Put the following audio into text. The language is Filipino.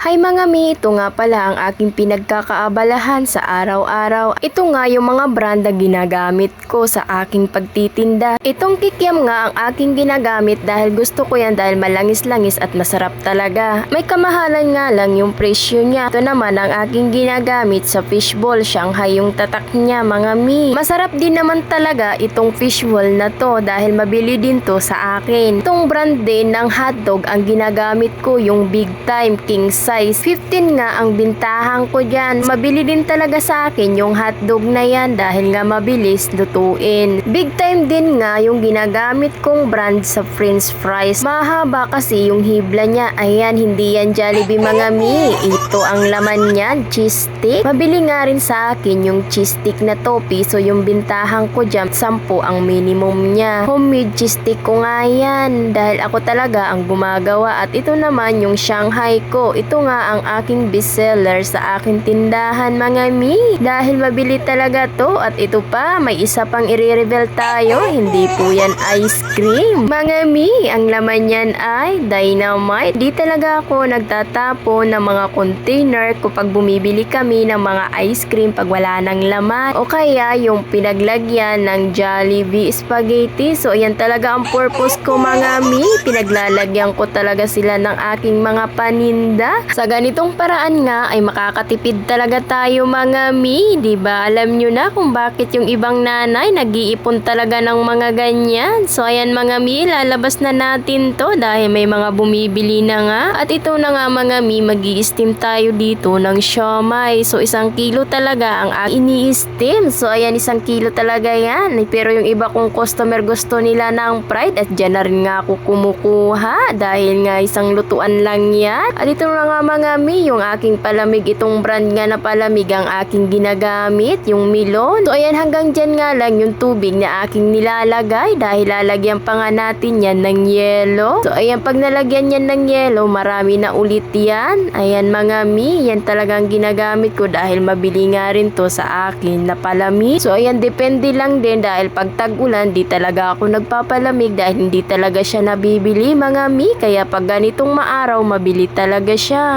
Hi mga mi, ito nga pala ang aking pinagkakaabalahan sa araw-araw. Ito nga yung mga brand na ginagamit ko sa aking pagtitinda. Itong kikiam nga ang aking ginagamit dahil gusto ko yan dahil malangis-langis at masarap talaga. May kamahalan nga lang yung presyo niya. Ito naman ang aking ginagamit sa fishball, Shanghai yung tatak niya mga mi. Masarap din naman talaga itong fishball na to dahil mabili din to sa akin. Itong brand din ng hotdog ang ginagamit ko yung Big Time King size. 15 nga ang bintahan ko dyan. Mabili din talaga sa akin yung hotdog na yan dahil nga mabilis lutuin. Big Time din nga yung ginagamit kong brand sa french fries. Mahaba kasi yung hibla niya. Ayan, hindi yan Jollibee mga mi. Ito ang laman niyan, cheese stick. Mabili nga rin sa akin yung cheese stick na to. Piso yung bintahan ko dyan. 10 ang minimum niya. Homemade cheese stick ko nga yan dahil ako talaga ang gumagawa. At ito naman yung Shanghai ko. Ito nga ang aking bestseller sa aking tindahan mga mi. Dahil mabili talaga to at ito pa may isa pang i-reveal tayo. Hindi po yan ice cream. Mga mi, ang laman yan ay dynamite. Di talaga ako nagtatapon ng mga container kapag bumibili kami ng mga ice cream pag wala nang laman. O kaya yung pinaglagyan ng Jollibee spaghetti. So ayan talaga ang purpose ko mga mi. Pinaglalagyan ko talaga sila ng aking mga paninda. Sa ganitong paraan nga ay makakatipid talaga tayo mga mi, di ba? Alam nyo na kung bakit yung ibang nanay nag-iipon talaga ng mga ganyan. So ayan mga mi, lalabas na natin to dahil may mga bumibili na nga. At ito na nga mga mi, mag-i-steam tayo dito ng siomai. So 1 kilo talaga ang ini-steam. So ayan 1 kilo talaga yan. Pero yung iba kong customer gusto nila ng fried at dyan na rin nga ako kumukuha dahil nga isang lutuan lang yan. At ito na nga mga mi, yung aking palamig, itong brand nga na palamig ang aking ginagamit, yung Milon. So ayan hanggang dyan nga lang yung tubig na aking nilalagay dahil lalagyan pa nga natin yan ng yelo. So ayan pag nalagyan yan ng yelo, marami na ulit yan. Ayan mga mi, yan talagang ginagamit ko dahil mabili nga rin to sa akin na palamig. So ayan depende lang din dahil pag tag-ulan di talaga ako nagpapalamig dahil hindi talaga siya nabibili mga mi. Kaya pag ganitong maaraw mabili talaga siya.